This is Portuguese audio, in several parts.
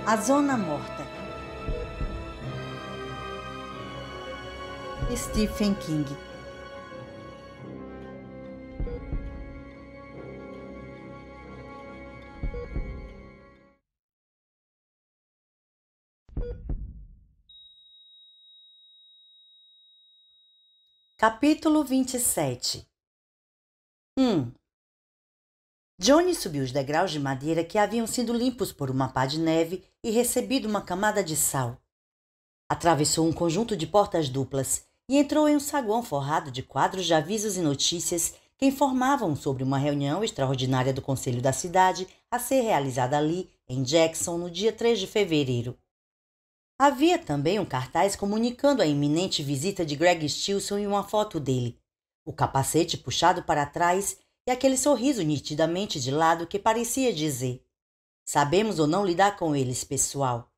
A Zona Morta. Stephen King. Capítulo 27. Johnny subiu os degraus de madeira que haviam sido limpos por uma pá de neve e recebido uma camada de sal. Atravessou um conjunto de portas duplas e entrou em um saguão forrado de quadros de avisos e notícias que informavam sobre uma reunião extraordinária do Conselho da cidade a ser realizada ali, em Jackson, no dia 3 de fevereiro. Havia também um cartaz comunicando a iminente visita de Greg Stilson e uma foto dele, o capacete puxado para trás e aquele sorriso nitidamente de lado que parecia dizer: "Sabemos ou não lidar com eles, pessoal."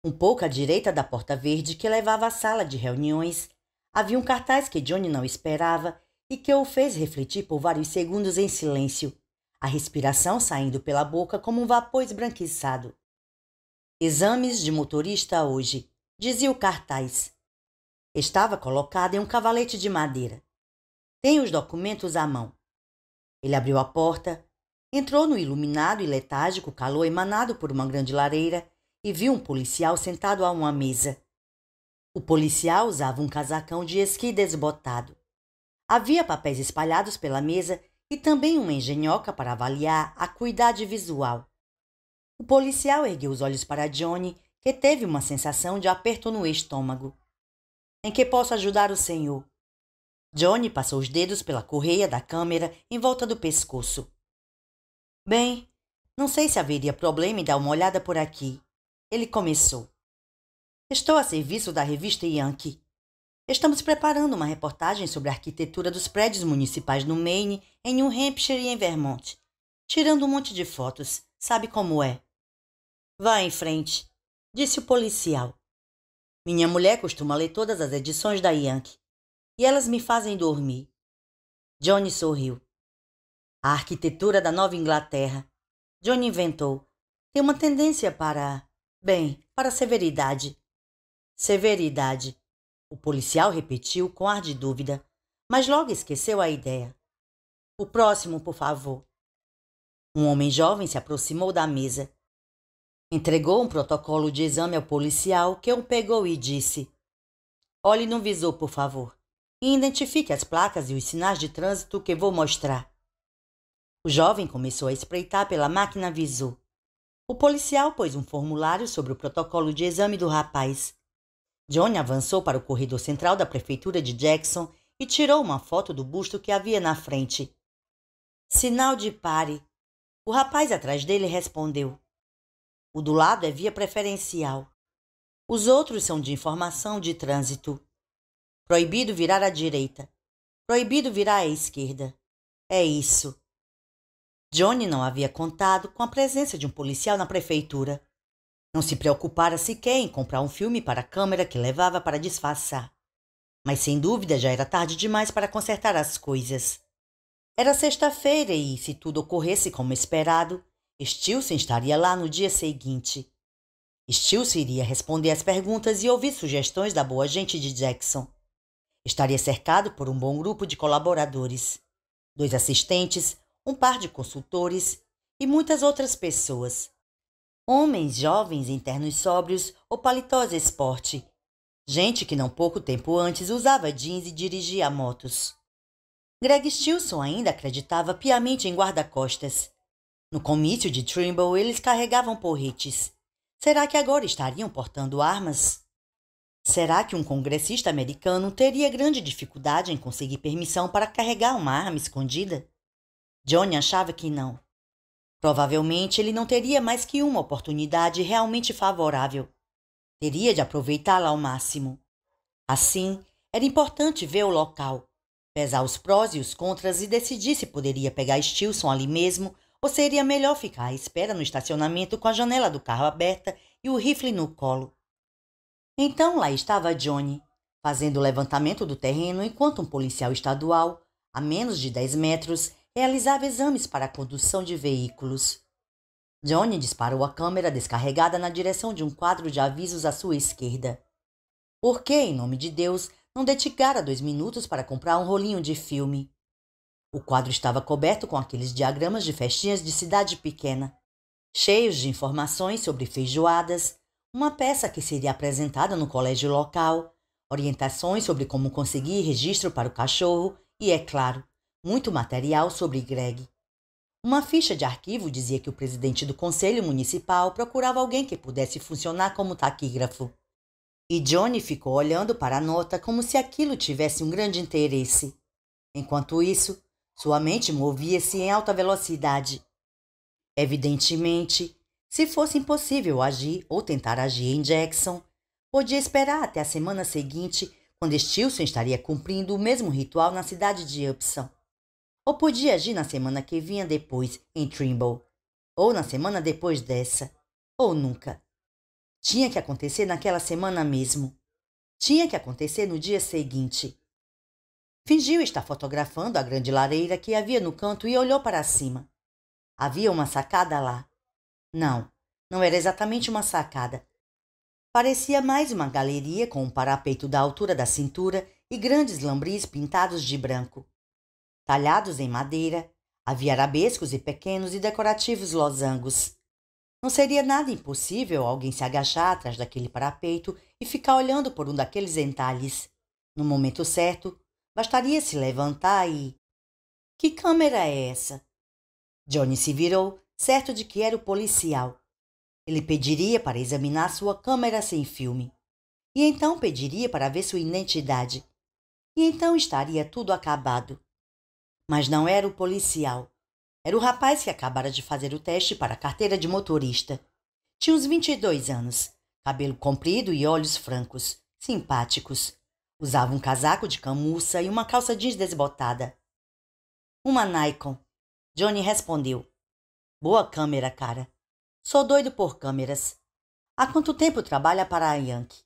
Um pouco à direita da porta verde que levava à sala de reuniões, havia um cartaz que Johnny não esperava e que o fez refletir por vários segundos em silêncio, a respiração saindo pela boca como um vapor esbranquiçado. "Exames de motorista hoje", dizia o cartaz. Estava colocado em um cavalete de madeira. "Tem os documentos à mão." Ele abriu a porta, entrou no iluminado e letárgico calor emanado por uma grande lareira e viu um policial sentado a uma mesa. O policial usava um casacão de esqui desbotado. Havia papéis espalhados pela mesa e também uma engenhoca para avaliar a acuidade visual. O policial ergueu os olhos para Johnny, que teve uma sensação de aperto no estômago. "Em que posso ajudar o senhor?" Johnny passou os dedos pela correia da câmera em volta do pescoço. "Bem, não sei se haveria problema em dar uma olhada por aqui." Ele começou. "Estou a serviço da revista Yankee. Estamos preparando uma reportagem sobre a arquitetura dos prédios municipais no Maine, em New Hampshire e em Vermont. Tirando um monte de fotos, sabe como é." "Vá em frente", disse o policial. "Minha mulher costuma ler todas as edições da Yankee, e elas me fazem dormir." Johnny sorriu. "A arquitetura da Nova Inglaterra", Johnny inventou, "tem uma tendência para severidade." "Severidade", o policial repetiu com ar de dúvida, mas logo esqueceu a ideia. "O próximo, por favor." Um homem jovem se aproximou da mesa. Entregou um protocolo de exame ao policial, que o pegou e disse: "Olhe no visor, por favor, e identifique as placas e os sinais de trânsito que vou mostrar." O jovem começou a espreitar pela máquina visor. O policial pôs um formulário sobre o protocolo de exame do rapaz. Johnny avançou para o corredor central da prefeitura de Jackson e tirou uma foto do busto que havia na frente. "Sinal de pare." O rapaz atrás dele respondeu. "O do lado é via preferencial. Os outros são de informação de trânsito. Proibido virar à direita. Proibido virar à esquerda. É isso." Johnny não havia contado com a presença de um policial na prefeitura. Não se preocupara sequer em comprar um filme para a câmera que levava para disfarçar. Mas sem dúvida já era tarde demais para consertar as coisas. Era sexta-feira e, se tudo ocorresse como esperado, Stilson estaria lá no dia seguinte. Stilson iria responder às perguntas e ouvir sugestões da boa gente de Jackson. Estaria cercado por um bom grupo de colaboradores, 2 assistentes, um par de consultores e muitas outras pessoas. Homens jovens em ternos sóbrios ou paletós esporte. Gente que não pouco tempo antes usava jeans e dirigia motos. Greg Stilson ainda acreditava piamente em guarda-costas. No comício de Trimble, eles carregavam porretes. Será que agora estariam portando armas? Será que um congressista americano teria grande dificuldade em conseguir permissão para carregar uma arma escondida? Johnny achava que não. Provavelmente ele não teria mais que uma oportunidade realmente favorável. Teria de aproveitá-la ao máximo. Assim, era importante ver o local, pesar os prós e os contras e decidir se poderia pegar Stilson ali mesmo ou seria melhor ficar à espera no estacionamento com a janela do carro aberta e o rifle no colo. Então lá estava Johnny, fazendo o levantamento do terreno enquanto um policial estadual, a menos de 10 metros, realizava exames para a condução de veículos. Johnny disparou a câmera descarregada na direção de um quadro de avisos à sua esquerda. Por que, em nome de Deus, não dedicara 2 minutos para comprar um rolinho de filme? O quadro estava coberto com aqueles diagramas de festinhas de cidade pequena, cheios de informações sobre feijoadas, uma peça que seria apresentada no colégio local, orientações sobre como conseguir registro para o cachorro e, é claro, muito material sobre Greg. Uma ficha de arquivo dizia que o presidente do conselho municipal procurava alguém que pudesse funcionar como taquígrafo. E Johnny ficou olhando para a nota como se aquilo tivesse um grande interesse. Enquanto isso, sua mente movia-se em alta velocidade. Evidentemente, se fosse impossível agir ou tentar agir em Jackson, podia esperar até a semana seguinte, quando Stilson estaria cumprindo o mesmo ritual na cidade de Upson. Ou podia agir na semana que vinha depois, em Trimble. Ou na semana depois dessa. Ou nunca. Tinha que acontecer naquela semana mesmo. Tinha que acontecer no dia seguinte. Fingiu estar fotografando a grande lareira que havia no canto e olhou para cima. Havia uma sacada lá. Não, não era exatamente uma sacada. Parecia mais uma galeria com um parapeito da altura da cintura e grandes lambris pintados de branco. Talhados em madeira, havia arabescos e pequenos e decorativos losangos. Não seria nada impossível alguém se agachar atrás daquele parapeito e ficar olhando por um daqueles entalhes. No momento certo, bastaria se levantar e... Que câmera é essa? Johnny se virou, certo de que era o policial. Ele pediria para examinar sua câmera sem filme. E então pediria para ver sua identidade. E então estaria tudo acabado. Mas não era o policial. Era o rapaz que acabara de fazer o teste para a carteira de motorista. Tinha uns 22 anos, cabelo comprido e olhos francos, simpáticos. Usava um casaco de camurça e uma calça jeans desbotada. Uma Nikon. Johnny respondeu. Boa câmera, cara. Sou doido por câmeras. Há quanto tempo trabalha para a Yankee?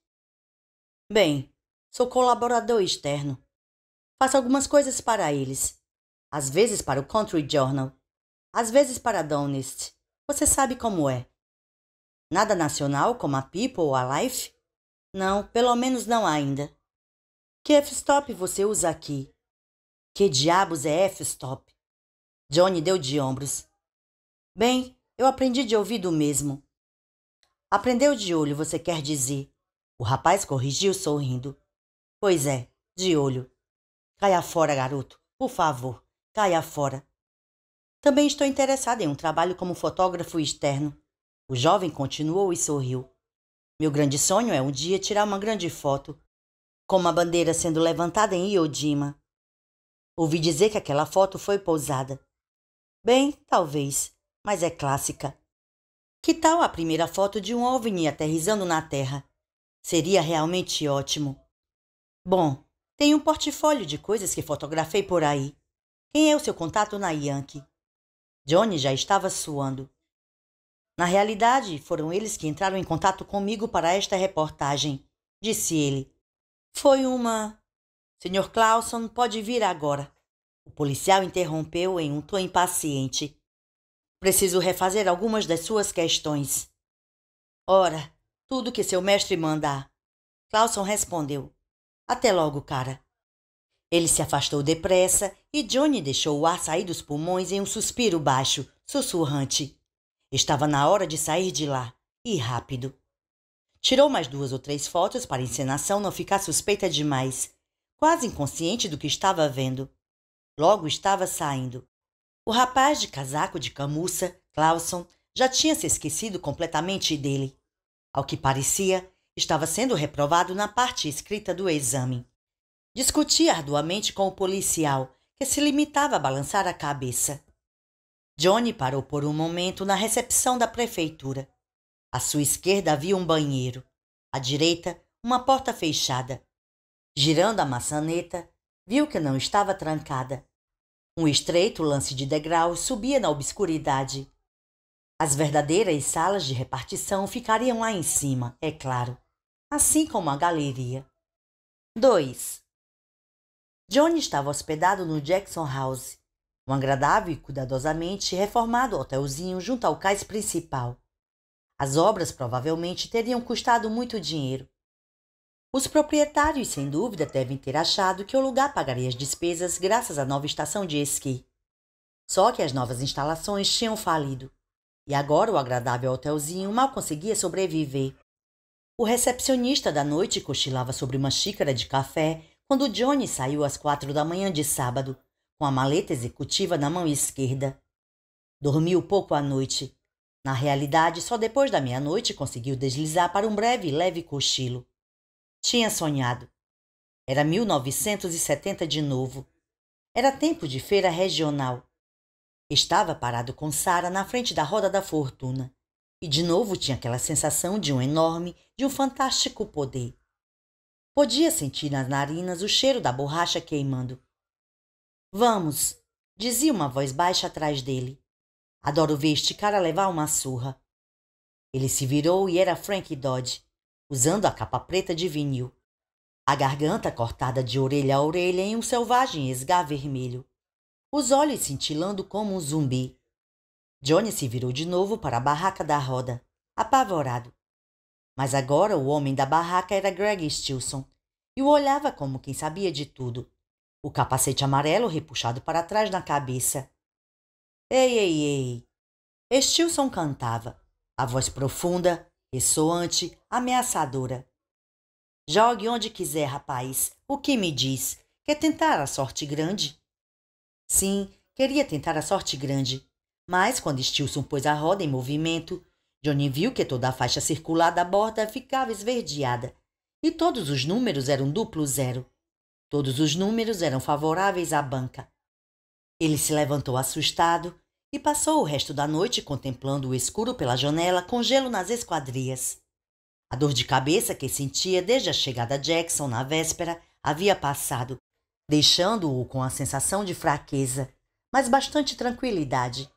Bem, sou colaborador externo. Faço algumas coisas para eles. Às vezes para o Country Journal. Às vezes para a Donist. Você sabe como é. Nada nacional como a People ou a Life? Não, pelo menos não ainda. Que f-stop você usa aqui? Que diabos é f-stop? Johnny deu de ombros. Bem, eu aprendi de ouvido mesmo. Aprendeu de olho, você quer dizer? O rapaz corrigiu sorrindo. Pois é, de olho. Caia fora, garoto. Por favor, caia fora. Também estou interessado em um trabalho como fotógrafo externo. O jovem continuou e sorriu. Meu grande sonho é um dia tirar uma grande foto, com uma bandeira sendo levantada em Iwo Jima. Ouvi dizer que aquela foto foi pousada. Bem, talvez, mas é clássica. Que tal a primeira foto de um OVNI aterrissando na Terra? Seria realmente ótimo. Bom, tenho um portfólio de coisas que fotografei por aí. Quem é o seu contato na Yankee? Johnny já estava suando. Na realidade, foram eles que entraram em contato comigo para esta reportagem, disse ele. Foi uma... Sr. Clauson pode vir agora. O policial interrompeu em um tom impaciente. Preciso refazer algumas das suas questões. Ora, tudo que seu mestre mandar. Clauson respondeu. Até logo, cara. Ele se afastou depressa e Johnny deixou o ar sair dos pulmões em um suspiro baixo, sussurrante. Estava na hora de sair de lá, e rápido. Tirou mais 2 ou 3 fotos para a encenação não ficar suspeita demais, quase inconsciente do que estava vendo. Logo estava saindo. O rapaz de casaco de camurça, Clauson, já tinha se esquecido completamente dele. Ao que parecia, estava sendo reprovado na parte escrita do exame. Discutia arduamente com o policial, que se limitava a balançar a cabeça. Johnny parou por um momento na recepção da prefeitura. À sua esquerda havia um banheiro. À direita, uma porta fechada. Girando a maçaneta, viu que não estava trancada. Um estreito lance de degraus subia na obscuridade. As verdadeiras salas de repartição ficariam lá em cima, é claro, assim como a galeria. 2. Johnny estava hospedado no Jackson House. Um agradável e cuidadosamente reformado hotelzinho junto ao cais principal. As obras provavelmente teriam custado muito dinheiro. Os proprietários, sem dúvida, devem ter achado que o lugar pagaria as despesas graças à nova estação de esqui. Só que as novas instalações tinham falido, e agora o agradável hotelzinho mal conseguia sobreviver. O recepcionista da noite cochilava sobre uma xícara de café quando Johnny saiu às 4 da manhã de sábado, com a maleta executiva na mão esquerda. Dormiu pouco à noite. Na realidade, só depois da meia-noite conseguiu deslizar para um breve e leve cochilo. Tinha sonhado. Era 1970 de novo. Era tempo de feira regional. Estava parado com Sarah na frente da roda da fortuna. E de novo tinha aquela sensação de um fantástico poder. Podia sentir nas narinas o cheiro da borracha queimando. Vamos, dizia uma voz baixa atrás dele. Adoro ver este cara levar uma surra. Ele se virou e era Frank Dodge, usando a capa preta de vinil. A garganta cortada de orelha a orelha em um selvagem esgar vermelho. Os olhos cintilando como um zumbi. Johnny se virou de novo para a barraca da roda, apavorado. Mas agora o homem da barraca era Greg Stilson, e o olhava como quem sabia de tudo. O capacete amarelo repuxado para trás na cabeça. Ei, ei, ei! Stilson cantava, a voz profunda, ressoante, ameaçadora. Jogue onde quiser, rapaz. O que me diz? Quer tentar a sorte grande? Sim, queria tentar a sorte grande. Mas, quando Stilson pôs a roda em movimento, Johnny viu que toda a faixa circular da borda ficava esverdeada, e todos os números eram duplo zero. Todos os números eram favoráveis à banca. Ele se levantou assustado e passou o resto da noite contemplando o escuro pela janela com gelo nas esquadrias. A dor de cabeça que sentia desde a chegada de Jackson na véspera havia passado, deixando-o com a sensação de fraqueza, mas bastante tranquilidade.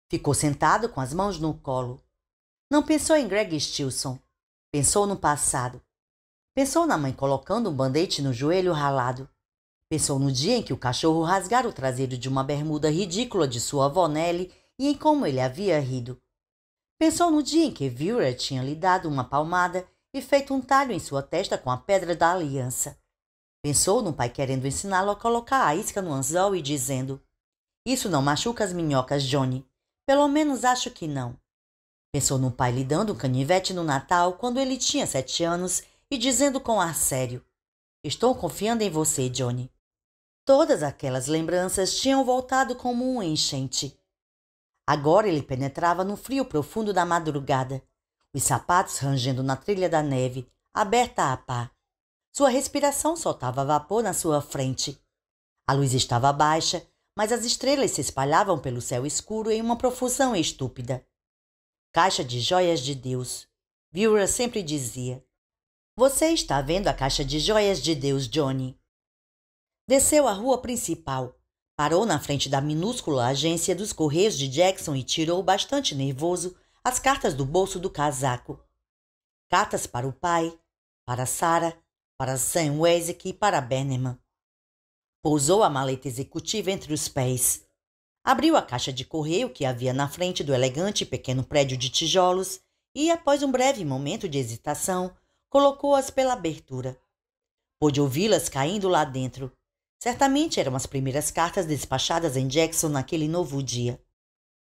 Ficou sentado com as mãos no colo. Não pensou em Greg Stilson. Pensou no passado. Pensou na mãe colocando um band-aid no joelho ralado. Pensou no dia em que o cachorro rasgara o traseiro de uma bermuda ridícula de sua avó Nelly e em como ele havia rido. Pensou no dia em que Vera tinha lhe dado uma palmada e feito um talho em sua testa com a pedra da aliança. Pensou no pai querendo ensiná-lo a colocar a isca no anzol e dizendo: "Isso não machuca as minhocas, Johnny. Pelo menos acho que não." Pensou no pai lhe dando um canivete no Natal quando ele tinha 7 anos e dizendo com ar sério: "Estou confiando em você, Johnny." Todas aquelas lembranças tinham voltado como uma enchente. Agora ele penetrava no frio profundo da madrugada, os sapatos rangendo na trilha da neve, aberta a pá. Sua respiração soltava vapor na sua frente. A luz estava baixa, mas as estrelas se espalhavam pelo céu escuro em uma profusão estúpida. Caixa de joias de Deus. Vera sempre dizia: "Você está vendo a caixa de joias de Deus, Johnny." Desceu a rua principal, parou na frente da minúscula agência dos Correios de Jackson e tirou, bastante nervoso, as cartas do bolso do casaco. Cartas para o pai, para Sarah, para Sam Wesek e para Bannerman. Pousou a maleta executiva entre os pés. Abriu a caixa de correio que havia na frente do elegante pequeno prédio de tijolos e, após um breve momento de hesitação, colocou-as pela abertura. Pôde ouvi-las caindo lá dentro. Certamente eram as primeiras cartas despachadas em Jackson naquele novo dia.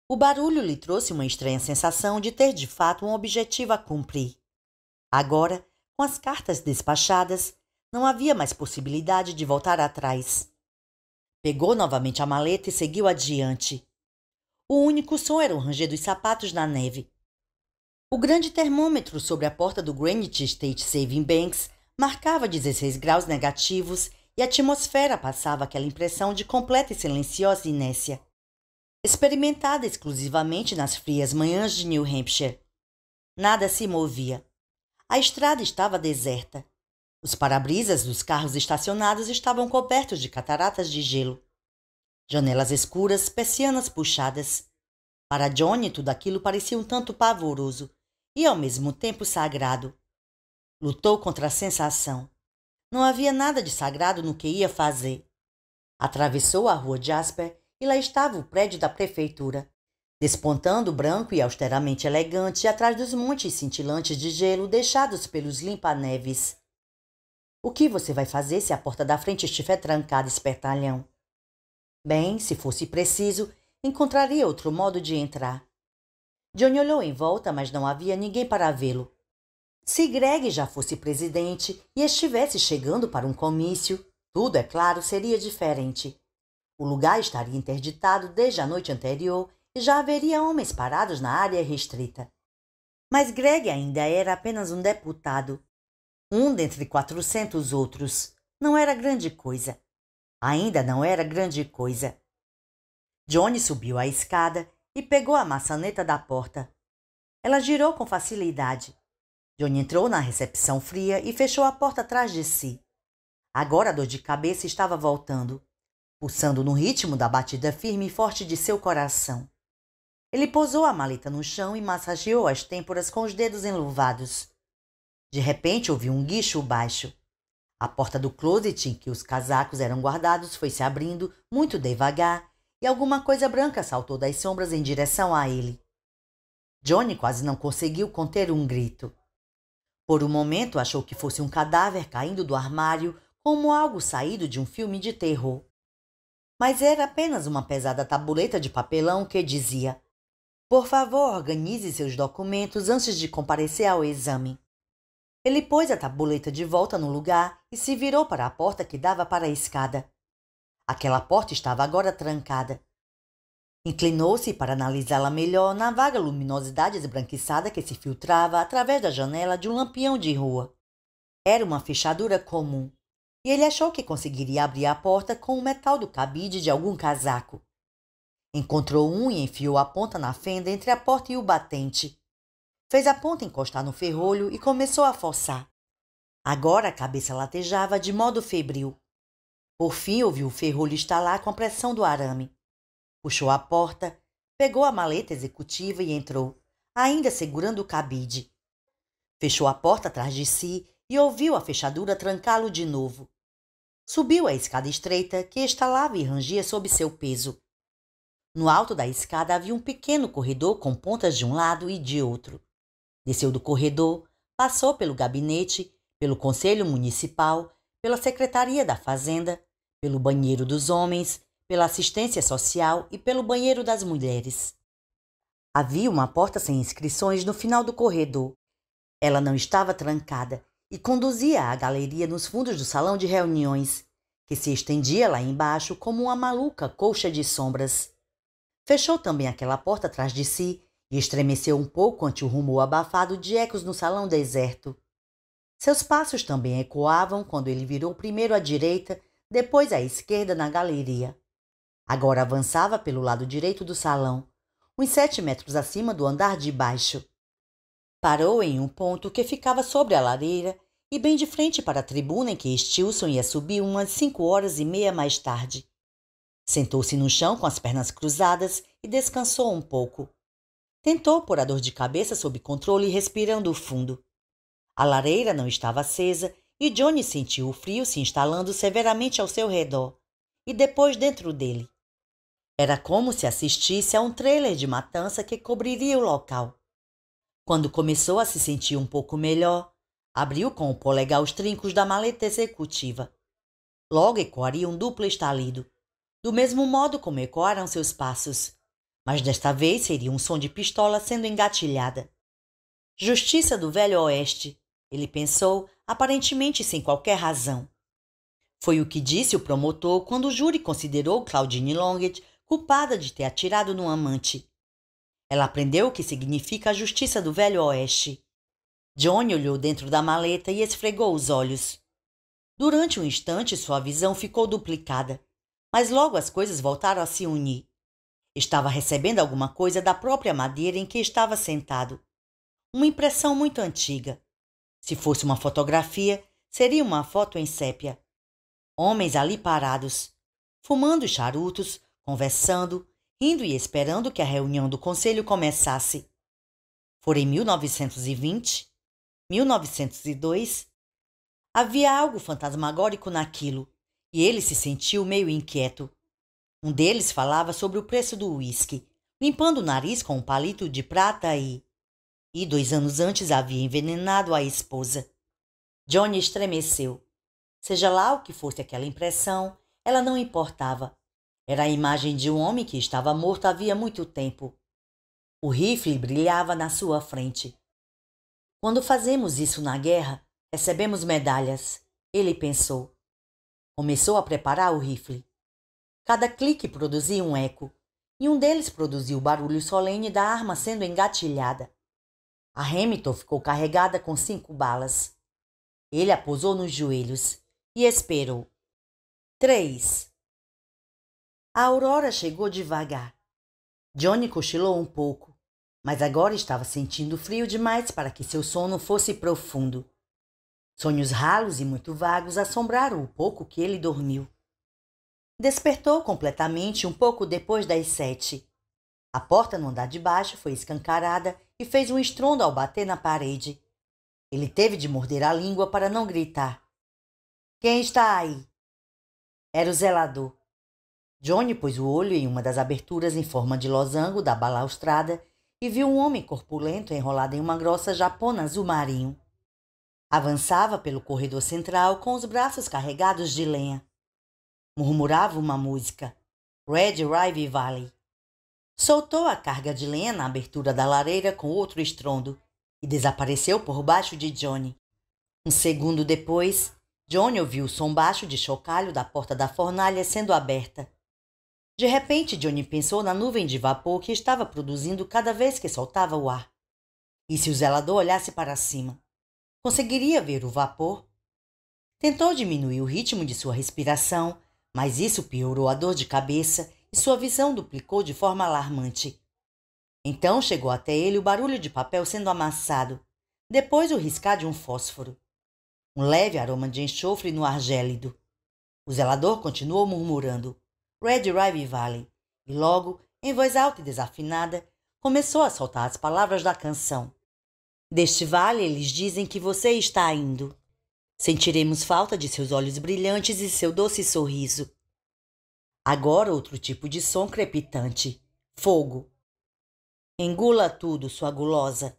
O barulho lhe trouxe uma estranha sensação de ter de fato um objetivo a cumprir. Agora, com as cartas despachadas, não havia mais possibilidade de voltar atrás. Pegou novamente a maleta e seguiu adiante. O único som era o ranger dos sapatos na neve. O grande termômetro sobre a porta do Greenwich State Saving Banks marcava 16 graus negativos e a atmosfera passava aquela impressão de completa e silenciosa inércia, experimentada exclusivamente nas frias manhãs de New Hampshire. Nada se movia. A estrada estava deserta. Os para-brisas dos carros estacionados estavam cobertos de cataratas de gelo. Janelas escuras, persianas puxadas. Para Johnny, tudo aquilo parecia um tanto pavoroso e, ao mesmo tempo, sagrado. Lutou contra a sensação. Não havia nada de sagrado no que ia fazer. Atravessou a rua Jasper e lá estava o prédio da prefeitura, despontando branco e austeramente elegante atrás dos montes cintilantes de gelo deixados pelos limpa-neves. O que você vai fazer se a porta da frente estiver trancada, espertalhão? Bem, se fosse preciso, encontraria outro modo de entrar. Johnny olhou em volta, mas não havia ninguém para vê-lo. Se Greg já fosse presidente e estivesse chegando para um comício, tudo, é claro, seria diferente. O lugar estaria interditado desde a noite anterior e já haveria homens parados na área restrita. Mas Greg ainda era apenas um deputado. Um dentre 400 outros. Não era grande coisa. Ainda não era grande coisa. Johnny subiu a escada e pegou a maçaneta da porta. Ela girou com facilidade. Johnny entrou na recepção fria e fechou a porta atrás de si. Agora a dor de cabeça estava voltando, pulsando no ritmo da batida firme e forte de seu coração. Ele pousou a maleta no chão e massageou as têmporas com os dedos enluvados. De repente ouviu um guincho baixo. A porta do closet em que os casacos eram guardados foi se abrindo muito devagar e alguma coisa branca saltou das sombras em direção a ele. Johnny quase não conseguiu conter um grito. Por um momento achou que fosse um cadáver caindo do armário como algo saído de um filme de terror. Mas era apenas uma pesada tabuleta de papelão que dizia: "Por favor, organize seus documentos antes de comparecer ao exame." Ele pôs a tabuleta de volta no lugar e se virou para a porta que dava para a escada. Aquela porta estava agora trancada. Inclinou-se para analisá-la melhor na vaga luminosidade esbranquiçada que se filtrava através da janela de um lampião de rua. Era uma fechadura comum, e ele achou que conseguiria abrir a porta com o metal do cabide de algum casaco. Encontrou um e enfiou a ponta na fenda entre a porta e o batente. Fez a ponta encostar no ferrolho e começou a forçar. Agora a cabeça latejava de modo febril. Por fim ouviu o ferrolho estalar com a pressão do arame. Puxou a porta, pegou a maleta executiva e entrou, ainda segurando o cabide. Fechou a porta atrás de si e ouviu a fechadura trancá-lo de novo. Subiu a escada estreita que estalava e rangia sob seu peso. No alto da escada havia um pequeno corredor com pontas de um lado e de outro. Desceu do corredor, passou pelo gabinete, pelo conselho municipal, pela secretaria da fazenda, pelo banheiro dos homens, pela assistência social e pelo banheiro das mulheres. Havia uma porta sem inscrições no final do corredor. Ela não estava trancada e conduzia à galeria nos fundos do salão de reuniões, que se estendia lá embaixo como uma maluca colcha de sombras. Fechou também aquela porta atrás de si e estremeceu um pouco ante o rumor abafado de ecos no salão deserto. Seus passos também ecoavam quando ele virou primeiro à direita, depois à esquerda na galeria. Agora avançava pelo lado direito do salão, uns 7 metros acima do andar de baixo. Parou em um ponto que ficava sobre a lareira e bem de frente para a tribuna em que Stilson ia subir umas 5h30 mais tarde. Sentou-se no chão com as pernas cruzadas e descansou um pouco. Tentou pôr a dor de cabeça sob controle respirando fundo. A lareira não estava acesa e Johnny sentiu o frio se instalando severamente ao seu redor e depois dentro dele. Era como se assistisse a um trailer de matança que cobriria o local. Quando começou a se sentir um pouco melhor, abriu com o polegar os trincos da maleta executiva. Logo ecoaria um duplo estalido, do mesmo modo como ecoaram seus passos, mas desta vez seria um som de pistola sendo engatilhada. Justiça do Velho Oeste, ele pensou, aparentemente sem qualquer razão. Foi o que disse o promotor quando o júri considerou Claudine Longet culpada de ter atirado no amante. Ela aprendeu o que significa a justiça do Velho Oeste. Johnny olhou dentro da maleta e esfregou os olhos. Durante um instante sua visão ficou duplicada, mas logo as coisas voltaram a se unir. Estava recebendo alguma coisa da própria madeira em que estava sentado. Uma impressão muito antiga. Se fosse uma fotografia, seria uma foto em sépia. Homens ali parados, fumando charutos, conversando, rindo e esperando que a reunião do conselho começasse. Fora em 1920, 1902. Havia algo fantasmagórico naquilo, e ele se sentiu meio inquieto. Um deles falava sobre o preço do uísque, limpando o nariz com um palito de prata e 2 anos antes havia envenenado a esposa. Johnny estremeceu. Seja lá o que fosse aquela impressão, ela não importava. Era a imagem de um homem que estava morto havia muito tempo. O rifle brilhava na sua frente. Quando fazemos isso na guerra, recebemos medalhas, ele pensou. Começou a preparar o rifle. Cada clique produzia um eco, e um deles produziu o barulho solene da arma sendo engatilhada. A Hamilton ficou carregada com 5 balas. Ele a pousou nos joelhos e esperou. 3. A aurora chegou devagar. Johnny cochilou um pouco, mas agora estava sentindo frio demais para que seu sono fosse profundo. Sonhos ralos e muito vagos assombraram o pouco que ele dormiu. Despertou completamente um pouco depois das 7. A porta no andar de baixo foi escancarada e fez um estrondo ao bater na parede. Ele teve de morder a língua para não gritar. Quem está aí? Era o zelador. Johnny pôs o olho em uma das aberturas em forma de losango da balaustrada e viu um homem corpulento enrolado em uma grossa japona azul marinho. Avançava pelo corredor central com os braços carregados de lenha. Murmurava uma música. Red River Valley. Soltou a carga de lenha na abertura da lareira com outro estrondo e desapareceu por baixo de Johnny. Um segundo depois, Johnny ouviu o som baixo de chocalho da porta da fornalha sendo aberta. De repente, Johnny pensou na nuvem de vapor que estava produzindo cada vez que soltava o ar. E se o zelador olhasse para cima? Conseguiria ver o vapor? Tentou diminuir o ritmo de sua respiração, mas isso piorou a dor de cabeça e sua visão duplicou de forma alarmante. Então chegou até ele o barulho de papel sendo amassado, depois o riscar de um fósforo. Um leve aroma de enxofre no ar gélido. O zelador continuou murmurando Red River Valley e logo, em voz alta e desafinada, começou a soltar as palavras da canção. Deste vale eles dizem que você está indo. Sentiremos falta de seus olhos brilhantes e seu doce sorriso. Agora outro tipo de som crepitante. Fogo. Engula tudo, sua gulosa,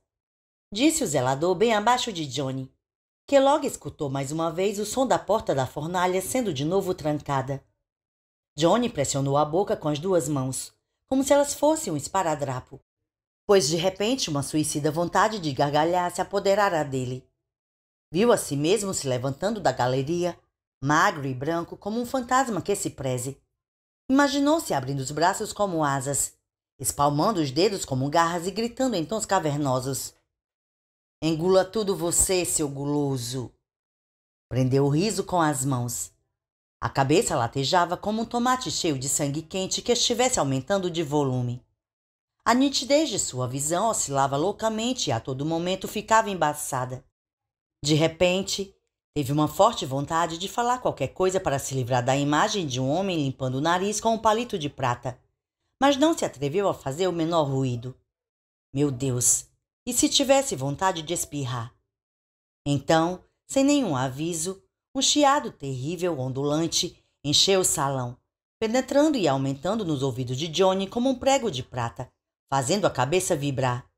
disse o zelador bem abaixo de Johnny, que logo escutou mais uma vez o som da porta da fornalha sendo de novo trancada. Johnny pressionou a boca com as 2 mãos, como se elas fossem um esparadrapo, pois de repente uma suicida vontade de gargalhar se apoderara dele. Viu a si mesmo se levantando da galeria, magro e branco como um fantasma que se preze. Imaginou-se abrindo os braços como asas, espalmando os dedos como garras e gritando em tons cavernosos. Engula tudo você, seu guloso. Prendeu o riso com as mãos. A cabeça latejava como um tomate cheio de sangue quente que estivesse aumentando de volume. A nitidez de sua visão oscilava loucamente e a todo momento ficava embaçada. De repente, teve uma forte vontade de falar qualquer coisa para se livrar da imagem de um homem limpando o nariz com um palito de prata, mas não se atreveu a fazer o menor ruído. Meu Deus! E se tivesse vontade de espirrar? Então, sem nenhum aviso, um chiado terrível, ondulante, encheu o salão, penetrando e aumentando nos ouvidos de Johnny como um prego de prata, fazendo a cabeça vibrar.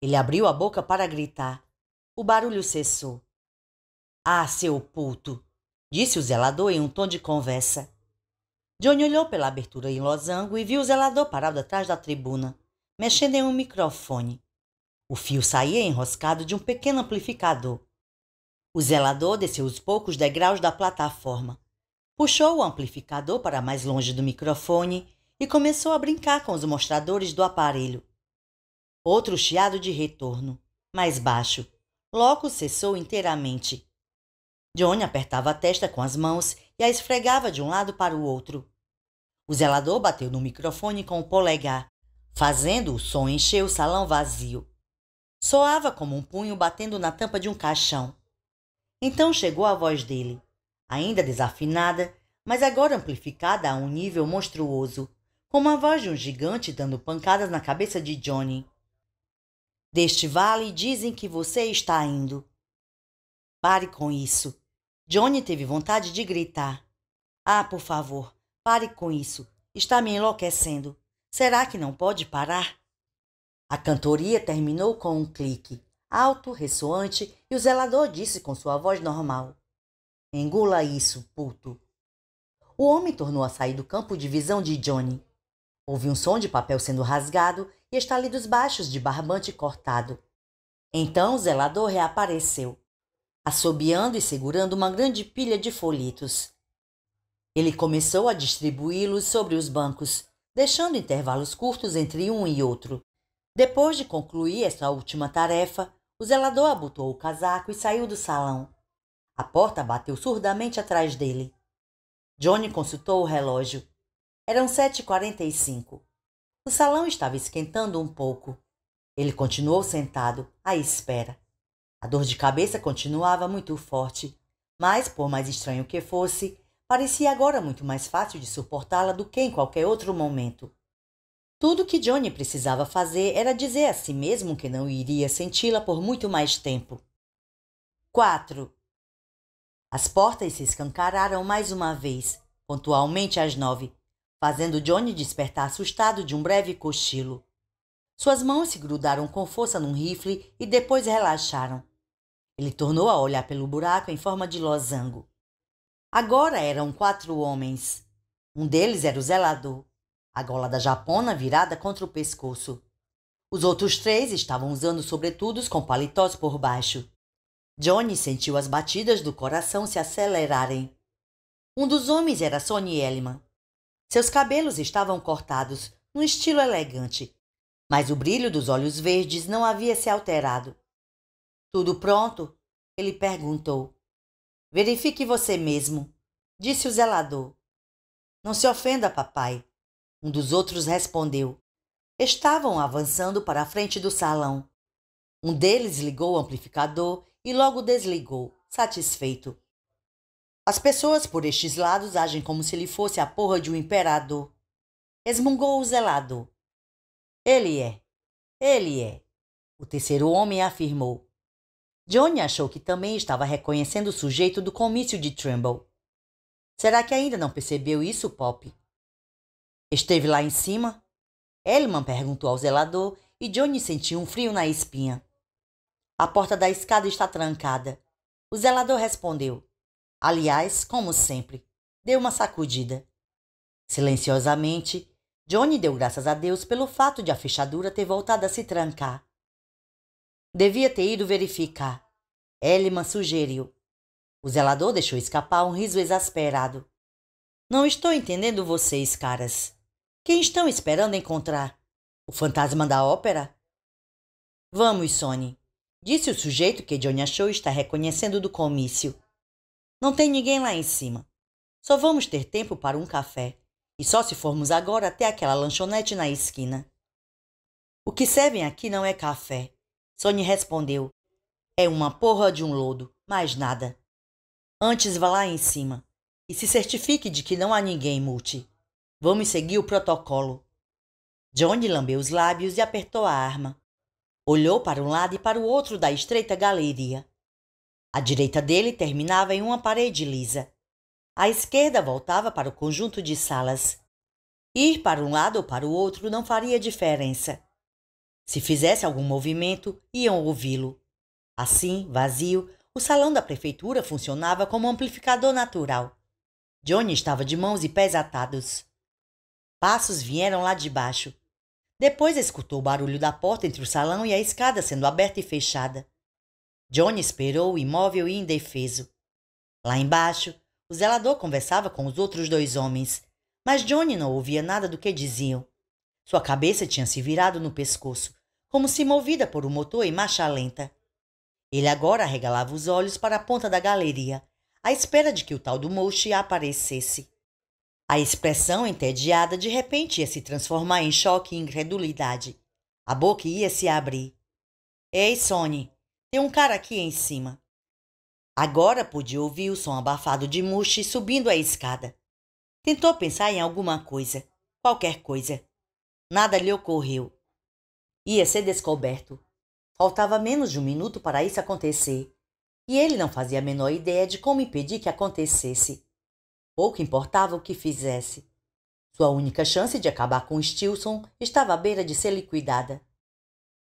Ele abriu a boca para gritar. O barulho cessou. Ah, seu puto! Disse o zelador em um tom de conversa. Johnny olhou pela abertura em losango e viu o zelador parado atrás da tribuna, mexendo em um microfone. O fio saía enroscado de um pequeno amplificador. O zelador desceu os poucos degraus da plataforma, puxou o amplificador para mais longe do microfone e começou a brincar com os mostradores do aparelho. Outro chiado de retorno, mais baixo, logo cessou inteiramente. Johnny apertava a testa com as mãos e a esfregava de um lado para o outro. O zelador bateu no microfone com o polegar, fazendo o som encher o salão vazio. Soava como um punho batendo na tampa de um caixão. Então chegou a voz dele, ainda desafinada, mas agora amplificada a um nível monstruoso, como a voz de um gigante dando pancadas na cabeça de Johnny. Deste vale dizem que você está indo. Pare com isso. Johnny teve vontade de gritar. Ah, por favor, pare com isso. Está me enlouquecendo. Será que não pode parar? A cantoria terminou com um clique, alto, ressoante, e o zelador disse com sua voz normal: Engula isso, puto. O homem tornou a sair do campo de visão de Johnny. Houve um som de papel sendo rasgado e estalidos baixos de barbante cortado. Então o zelador reapareceu, assobiando e segurando uma grande pilha de folhetos. Ele começou a distribuí-los sobre os bancos, deixando intervalos curtos entre um e outro. Depois de concluir essa última tarefa, o zelador abotoou o casaco e saiu do salão. A porta bateu surdamente atrás dele. Johnny consultou o relógio. Eram 7h45. O salão estava esquentando um pouco. Ele continuou sentado, à espera. A dor de cabeça continuava muito forte, mas, por mais estranho que fosse, parecia agora muito mais fácil de suportá-la do que em qualquer outro momento. Tudo que Johnny precisava fazer era dizer a si mesmo que não iria senti-la por muito mais tempo. 4. As portas se escancararam mais uma vez, pontualmente às 9, fazendo Johnny despertar assustado de um breve cochilo. Suas mãos se grudaram com força num rifle e depois relaxaram. Ele tornou a olhar pelo buraco em forma de losango. Agora eram 4 homens. Um deles era o zelador, a gola da japona virada contra o pescoço. Os outros 3 estavam usando sobretudos com paletós por baixo. Johnny sentiu as batidas do coração se acelerarem. Um dos homens era Sonny Elliman. Seus cabelos estavam cortados, num estilo elegante, mas o brilho dos olhos verdes não havia se alterado. Tudo pronto? Ele perguntou. Verifique você mesmo, disse o zelador. Não se ofenda, papai. Um dos outros respondeu. Estavam avançando para a frente do salão. Um deles ligou o amplificador e logo desligou, satisfeito. As pessoas por estes lados agem como se ele fosse a porra de um imperador. Resmungou o zelador. Ele é, o terceiro homem afirmou. Johnny achou que também estava reconhecendo o sujeito do comício de Trimble. Será que ainda não percebeu isso, Pop? Esteve lá em cima? Elliman perguntou ao zelador e Johnny sentiu um frio na espinha. A porta da escada está trancada. O zelador respondeu. Aliás, como sempre, deu uma sacudida. Silenciosamente, Johnny deu graças a Deus pelo fato de a fechadura ter voltado a se trancar. Devia ter ido verificar. Elliman sugeriu. O zelador deixou escapar um riso exasperado. Não estou entendendo vocês, caras. Quem estão esperando encontrar? O fantasma da ópera? Vamos, Sonny, disse o sujeito que Johnny achou estar reconhecendo do comício. Não tem ninguém lá em cima. Só vamos ter tempo para um café. E só se formos agora até aquela lanchonete na esquina. O que servem aqui não é café. Sonny respondeu. É uma porra de um lodo, mais nada. Antes vá lá em cima e se certifique de que não há ninguém, Multi. Vamos seguir o protocolo. Johnny lambeu os lábios e apertou a arma. Olhou para um lado e para o outro da estreita galeria. À direita dele terminava em uma parede lisa. À esquerda voltava para o conjunto de salas. Ir para um lado ou para o outro não faria diferença. Se fizesse algum movimento, iam ouvi-lo. Assim, vazio, o salão da prefeitura funcionava como um amplificador natural. Johnny estava de mãos e pés atados. Passos vieram lá de baixo. Depois escutou o barulho da porta entre o salão e a escada sendo aberta e fechada. Johnny esperou, imóvel e indefeso. Lá embaixo, o zelador conversava com os outros 2 homens, mas Johnny não ouvia nada do que diziam. Sua cabeça tinha se virado no pescoço, como se movida por um motor em marcha lenta. Ele agora arregalava os olhos para a ponta da galeria, à espera de que o tal do Moshi aparecesse. A expressão entediada de repente ia se transformar em choque e incredulidade. A boca ia se abrir. Ei, Sonny, tem um cara aqui em cima. Agora podia ouvir o som abafado de Moshi subindo a escada. Tentou pensar em alguma coisa, qualquer coisa. Nada lhe ocorreu. Ia ser descoberto. Faltava menos de um minuto para isso acontecer, e ele não fazia a menor ideia de como impedir que acontecesse. Pouco importava o que fizesse. Sua única chance de acabar com Stilson estava à beira de ser liquidada.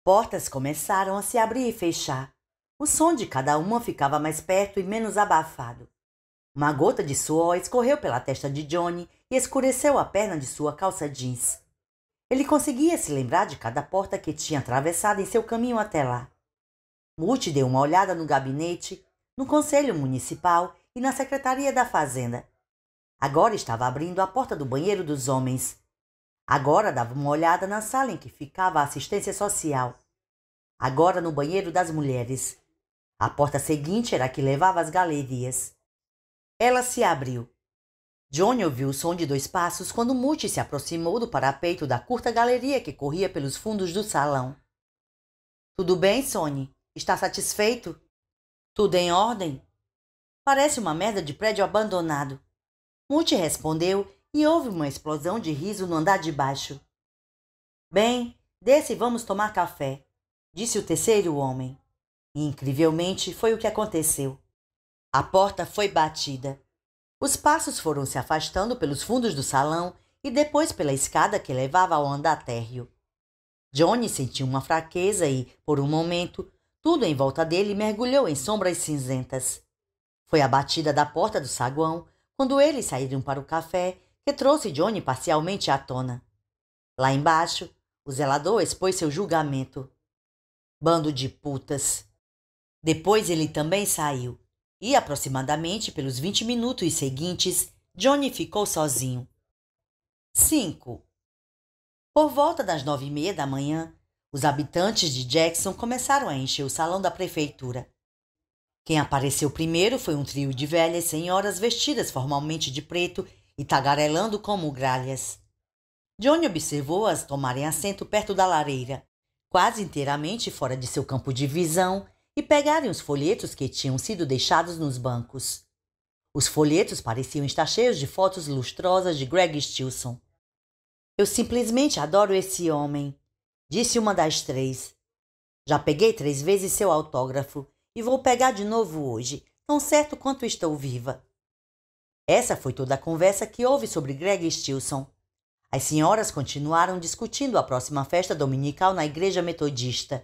Portas começaram a se abrir e fechar. O som de cada uma ficava mais perto e menos abafado. Uma gota de suor escorreu pela testa de Johnny e escureceu a perna de sua calça jeans. Ele conseguia se lembrar de cada porta que tinha atravessado em seu caminho até lá. Multi deu uma olhada no gabinete, no Conselho Municipal e na Secretaria da Fazenda. Agora estava abrindo a porta do banheiro dos homens. Agora dava uma olhada na sala em que ficava a assistência social. Agora no banheiro das mulheres. A porta seguinte era a que levava às galerias. Ela se abriu. Johnny ouviu o som de 2 passos quando Multi se aproximou do parapeito da curta galeria que corria pelos fundos do salão. Tudo bem, Sonny? Está satisfeito? Tudo em ordem? Parece uma merda de prédio abandonado. Multi respondeu e houve uma explosão de riso no andar de baixo. Bem, desce e vamos tomar café, disse o terceiro homem. E, incrivelmente, foi o que aconteceu. A porta foi batida. Os passos foram se afastando pelos fundos do salão e depois pela escada que levava ao andar térreo. Johnny sentiu uma fraqueza e, por um momento, tudo em volta dele mergulhou em sombras cinzentas. Foi a batida da porta do saguão quando eles saíram para o café que trouxe Johnny parcialmente à tona. Lá embaixo, o zelador expôs seu julgamento. Bando de putas. Depois ele também saiu. E, aproximadamente pelos 20 minutos seguintes, Johnny ficou sozinho. 5. Por volta das 9h30 da manhã, os habitantes de Jackson começaram a encher o salão da prefeitura. Quem apareceu primeiro foi um trio de velhas senhoras vestidas formalmente de preto e tagarelando como gralhas. Johnny observou-as tomarem assento perto da lareira, quase inteiramente fora de seu campo de visão, e pegarem os folhetos que tinham sido deixados nos bancos. Os folhetos pareciam estar cheios de fotos lustrosas de Greg Stilson. Eu simplesmente adoro esse homem, disse uma das 3. Já peguei 3 vezes seu autógrafo e vou pegar de novo hoje, tão certo quanto estou viva. Essa foi toda a conversa que houve sobre Greg Stilson. As senhoras continuaram discutindo a próxima festa dominical na igreja metodista.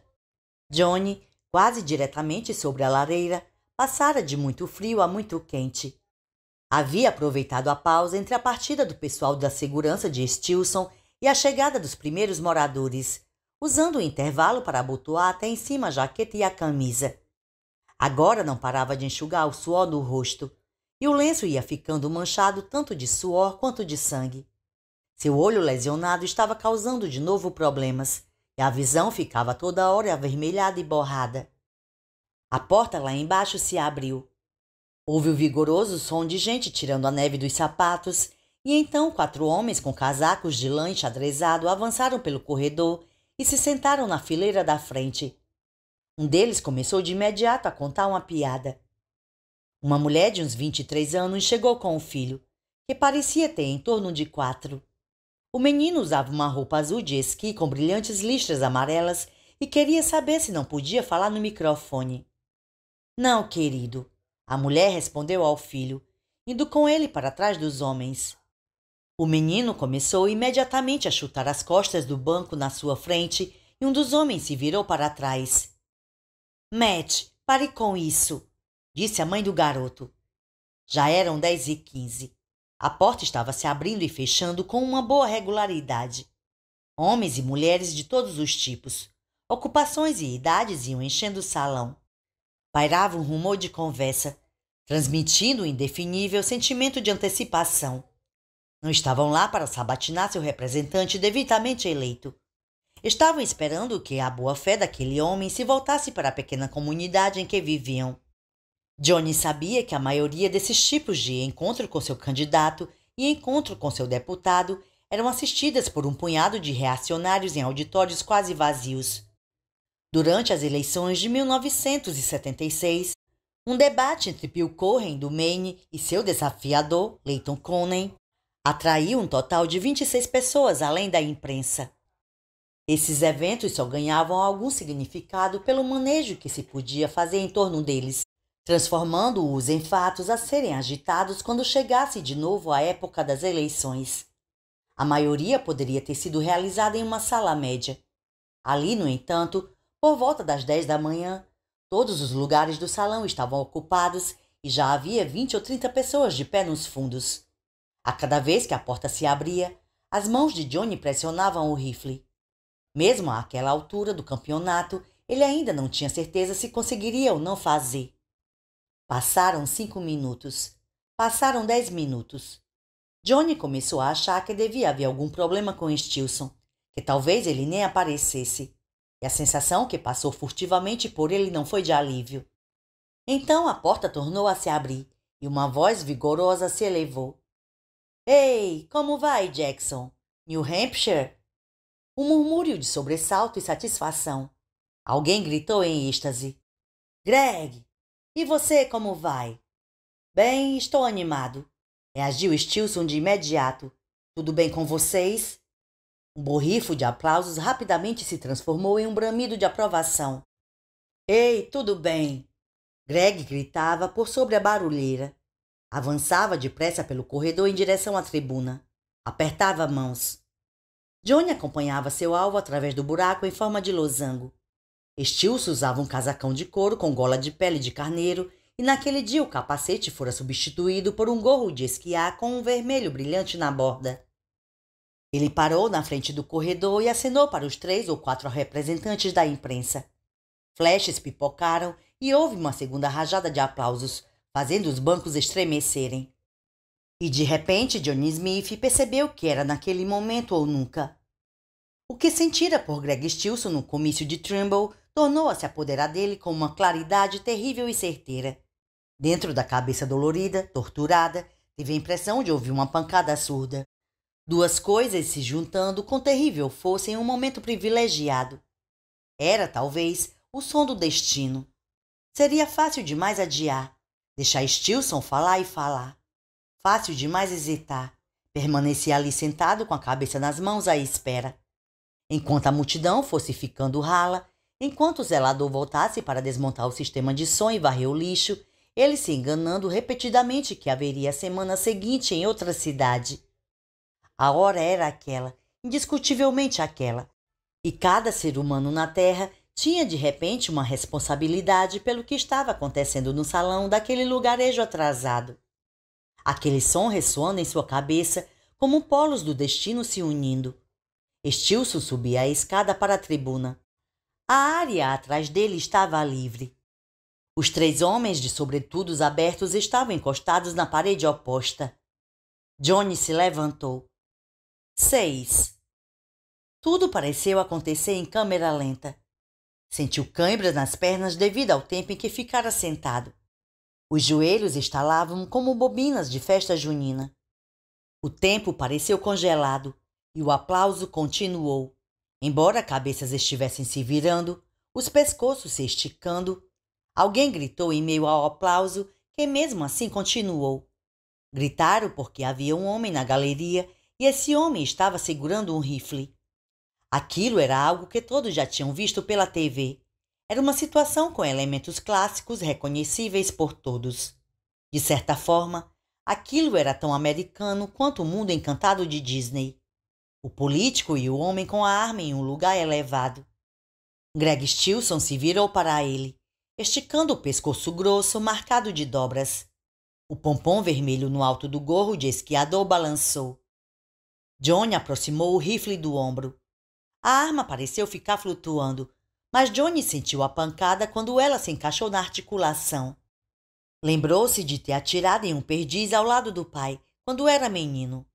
Johnny, quase diretamente sobre a lareira, passara de muito frio a muito quente. Havia aproveitado a pausa entre a partida do pessoal da segurança de Stilson e a chegada dos primeiros moradores, usando o intervalo para abotoar até em cima a jaqueta e a camisa. Agora não parava de enxugar o suor no rosto, e o lenço ia ficando manchado tanto de suor quanto de sangue. Seu olho lesionado estava causando de novo problemas, e a visão ficava toda hora avermelhada e borrada. A porta lá embaixo se abriu. Houve o vigoroso som de gente tirando a neve dos sapatos, e então 4 homens com casacos de lã enxadrezado avançaram pelo corredor e se sentaram na fileira da frente. Um deles começou de imediato a contar uma piada. Uma mulher de uns 23 anos chegou com o filho, que parecia ter em torno de 4. O menino usava uma roupa azul de esqui com brilhantes listras amarelas e queria saber se não podia falar no microfone. Não, querido, a mulher respondeu ao filho, indo com ele para trás dos homens. O menino começou imediatamente a chutar as costas do banco na sua frente e um dos homens se virou para trás. Matt, pare com isso, disse a mãe do garoto. Já eram 10h15. A porta estava se abrindo e fechando com uma boa regularidade. Homens e mulheres de todos os tipos, ocupações e idades iam enchendo o salão. Pairava um rumor de conversa, transmitindo um indefinível sentimento de antecipação. Não estavam lá para sabatinar seu representante devidamente eleito. Estavam esperando que a boa-fé daquele homem se voltasse para a pequena comunidade em que viviam. Johnny sabia que a maioria desses tipos de encontro com seu candidato e encontro com seu deputado eram assistidas por um punhado de reacionários em auditórios quase vazios. Durante as eleições de 1976, um debate entre Bill Cohen, do Maine, e seu desafiador, Leighton Coney, atraiu um total de 26 pessoas além da imprensa. Esses eventos só ganhavam algum significado pelo manejo que se podia fazer em torno deles, transformando-os em fatos a serem agitados quando chegasse de novo a época das eleições. A maioria poderia ter sido realizada em uma sala média. Ali, no entanto, por volta das 10 da manhã, todos os lugares do salão estavam ocupados e já havia 20 ou 30 pessoas de pé nos fundos. A cada vez que a porta se abria, as mãos de Johnny pressionavam o rifle. Mesmo àquela altura do campeonato, ele ainda não tinha certeza se conseguiria ou não fazer. Passaram 5 minutos. Passaram 10 minutos. Johnny começou a achar que devia haver algum problema com Stilson, que talvez ele nem aparecesse, e a sensação que passou furtivamente por ele não foi de alívio. Então a porta tornou a se abrir e uma voz vigorosa se elevou. Ei, como vai, Jackson? New Hampshire? Um murmúrio de sobressalto e satisfação. Alguém gritou em êxtase. Greg, e você como vai? Bem, estou animado. Reagiu Stilson de imediato. Tudo bem com vocês? Um borrifo de aplausos rapidamente se transformou em um bramido de aprovação. Ei, tudo bem! Greg gritava por sobre a barulheira. Avançava depressa pelo corredor em direção à tribuna. Apertava mãos. Johnny acompanhava seu alvo através do buraco em forma de losango. Stilson usava um casacão de couro com gola de pele de carneiro e naquele dia o capacete fora substituído por um gorro de esquiar com um vermelho brilhante na borda. Ele parou na frente do corredor e acenou para os 3 ou 4 representantes da imprensa. Flashes pipocaram e houve uma segunda rajada de aplausos, fazendo os bancos estremecerem. E de repente Johnny Smith percebeu que era naquele momento ou nunca. O que sentira por Greg Stilson no comício de Trimble tornou a se apoderar dele com uma claridade terrível e certeira. Dentro da cabeça dolorida, torturada, teve a impressão de ouvir uma pancada surda. Duas coisas se juntando com terrível força em um momento privilegiado. Era, talvez, o som do destino. Seria fácil demais adiar, deixar Stilson falar e falar. Fácil demais hesitar, permanecer ali sentado com a cabeça nas mãos à espera. Enquanto a multidão fosse ficando rala, enquanto o zelador voltasse para desmontar o sistema de som e varrer o lixo, ele se enganando repetidamente que haveria a semana seguinte em outra cidade. A hora era aquela, indiscutivelmente aquela, e cada ser humano na Terra tinha de repente uma responsabilidade pelo que estava acontecendo no salão daquele lugarejo atrasado. Aquele som ressoando em sua cabeça como polos do destino se unindo. Stilson subia a escada para a tribuna. A área atrás dele estava livre. Os 3 homens de sobretudos abertos estavam encostados na parede oposta. Johnny se levantou. 6. Tudo pareceu acontecer em câmera lenta. Sentiu cãibras nas pernas devido ao tempo em que ficara sentado. Os joelhos estalavam como bobinas de festa junina. O tempo pareceu congelado e o aplauso continuou. Embora cabeças estivessem se virando, os pescoços se esticando, alguém gritou em meio ao aplauso que mesmo assim continuou. Gritaram porque havia um homem na galeria e esse homem estava segurando um rifle. Aquilo era algo que todos já tinham visto pela TV. Era uma situação com elementos clássicos reconhecíveis por todos. De certa forma, aquilo era tão americano quanto o mundo encantado de Disney. O político e o homem com a arma em um lugar elevado. Greg Stilson se virou para ele, esticando o pescoço grosso marcado de dobras. O pompom vermelho no alto do gorro de esquiador balançou. Johnny aproximou o rifle do ombro. A arma pareceu ficar flutuando, mas Johnny sentiu a pancada quando ela se encaixou na articulação. Lembrou-se de ter atirado em um perdiz ao lado do pai, quando era menino.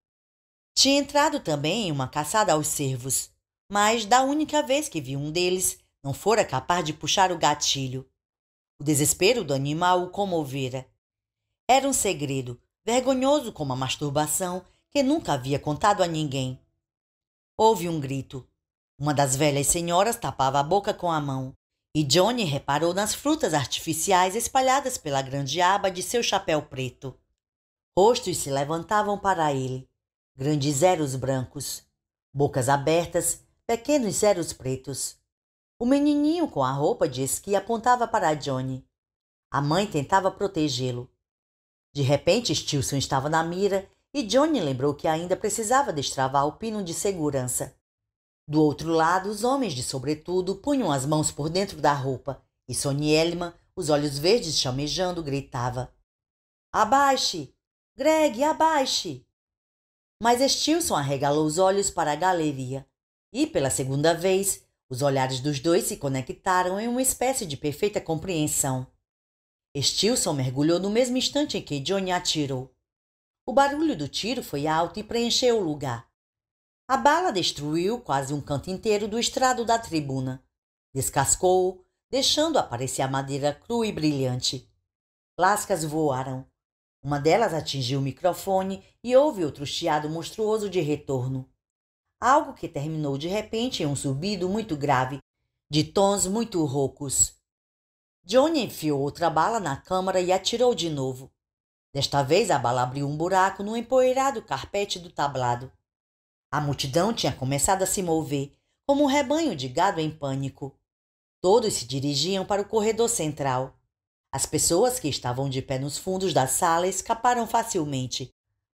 Tinha entrado também em uma caçada aos cervos, mas da única vez que viu um deles, não fora capaz de puxar o gatilho. O desespero do animal o comovera. Era um segredo, vergonhoso como a masturbação, que nunca havia contado a ninguém. Houve um grito. Uma das velhas senhoras tapava a boca com a mão, e Johnny reparou nas frutas artificiais espalhadas pela grande aba de seu chapéu preto. Rostos se levantavam para ele, grandes zeros brancos, bocas abertas, pequenos zeros pretos. O menininho com a roupa de esqui apontava para Johnny. A mãe tentava protegê-lo. De repente, Stilson estava na mira e Johnny lembrou que ainda precisava destravar o pino de segurança. Do outro lado, os homens de sobretudo punham as mãos por dentro da roupa e Sonielma, os olhos verdes chamejando, gritava: "Abaixe! Greg, abaixe!" Mas Stilson arregalou os olhos para a galeria e, pela segunda vez, os olhares dos dois se conectaram em uma espécie de perfeita compreensão. Stilson mergulhou no mesmo instante em que Johnny atirou. O barulho do tiro foi alto e preencheu o lugar. A bala destruiu quase um canto inteiro do estrado da tribuna. Descascou-o, deixando aparecer a madeira crua e brilhante. Lascas voaram. Uma delas atingiu o microfone e houve outro chiado monstruoso de retorno. Algo que terminou de repente em um zumbido muito grave, de tons muito roucos. Johnny enfiou outra bala na câmara e atirou de novo. Desta vez a bala abriu um buraco no empoeirado carpete do tablado. A multidão tinha começado a se mover, como um rebanho de gado em pânico. Todos se dirigiam para o corredor central. As pessoas que estavam de pé nos fundos da sala escaparam facilmente,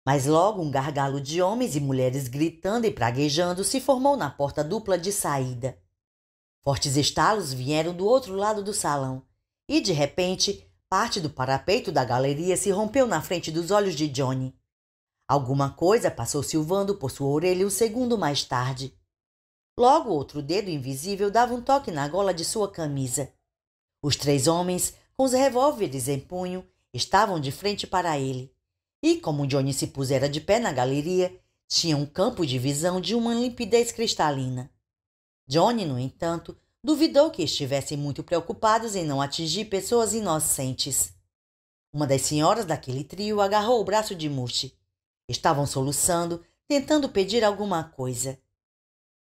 mas logo um gargalo de homens e mulheres gritando e praguejando se formou na porta dupla de saída. Fortes estalos vieram do outro lado do salão e, de repente, parte do parapeito da galeria se rompeu na frente dos olhos de Johnny. Alguma coisa passou silvando por sua orelha um segundo mais tarde. Logo outro dedo invisível dava um toque na gola de sua camisa. Os três homens, com os revólveres em punho, estavam de frente para ele. E, como Johnny se pusera de pé na galeria, tinha um campo de visão de uma limpidez cristalina. Johnny, no entanto, duvidou que estivessem muito preocupados em não atingir pessoas inocentes. Uma das senhoras daquele trio agarrou o braço de Murti. Estavam soluçando, tentando pedir alguma coisa.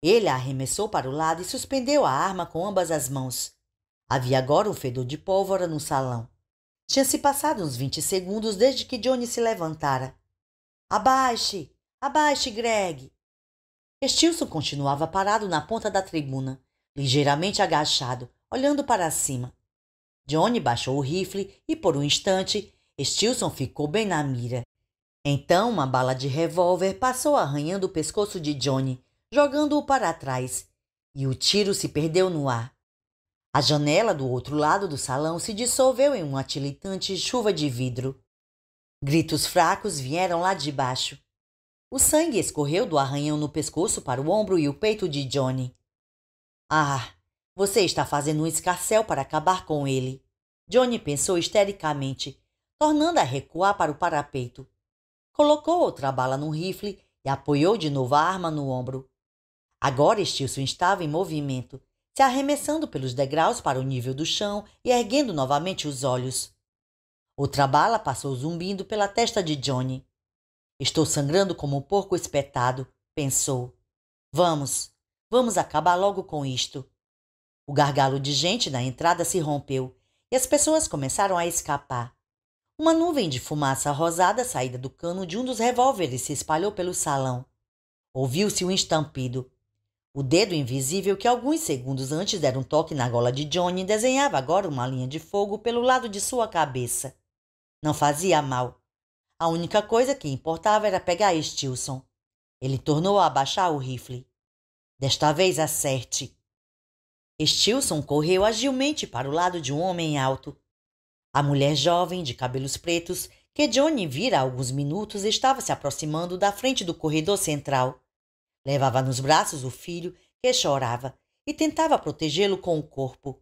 Ele a arremessou para o lado e suspendeu a arma com ambas as mãos. Havia agora um fedor de pólvora no salão. Tinha-se passado uns 20 segundos desde que Johnny se levantara. "Abaixe! Abaixe, Greg!" Stilson continuava parado na ponta da tribuna, ligeiramente agachado, olhando para cima. Johnny baixou o rifle e, por um instante, Stilson ficou bem na mira. Então uma bala de revólver passou arranhando o pescoço de Johnny, jogando-o para trás, e o tiro se perdeu no ar. A janela do outro lado do salão se dissolveu em uma tilintante chuva de vidro. Gritos fracos vieram lá de baixo. O sangue escorreu do arranhão no pescoço para o ombro e o peito de Johnny. "Ah, você está fazendo um escarcéu para acabar com ele", Johnny pensou histericamente, tornando a recuar para o parapeito. Colocou outra bala no rifle e apoiou de novo a arma no ombro. Agora Stilson estava em movimento, se arremessando pelos degraus para o nível do chão e erguendo novamente os olhos. Outra bala passou zumbindo pela testa de Johnny. "Estou sangrando como um porco espetado", pensou. Vamos acabar logo com isto." O gargalo de gente na entrada se rompeu e as pessoas começaram a escapar. Uma nuvem de fumaça rosada saída do cano de um dos revólveres se espalhou pelo salão. Ouviu-se um estampido. O dedo invisível que alguns segundos antes dera um toque na gola de Johnny desenhava agora uma linha de fogo pelo lado de sua cabeça. Não fazia mal. A única coisa que importava era pegar Stilson. Ele tornou a abaixar o rifle. "Desta vez acerte." Stilson correu agilmente para o lado de um homem alto. A mulher jovem, de cabelos pretos, que Johnny vira há alguns minutos, estava se aproximando da frente do corredor central. Levava nos braços o filho, que chorava, e tentava protegê-lo com o corpo.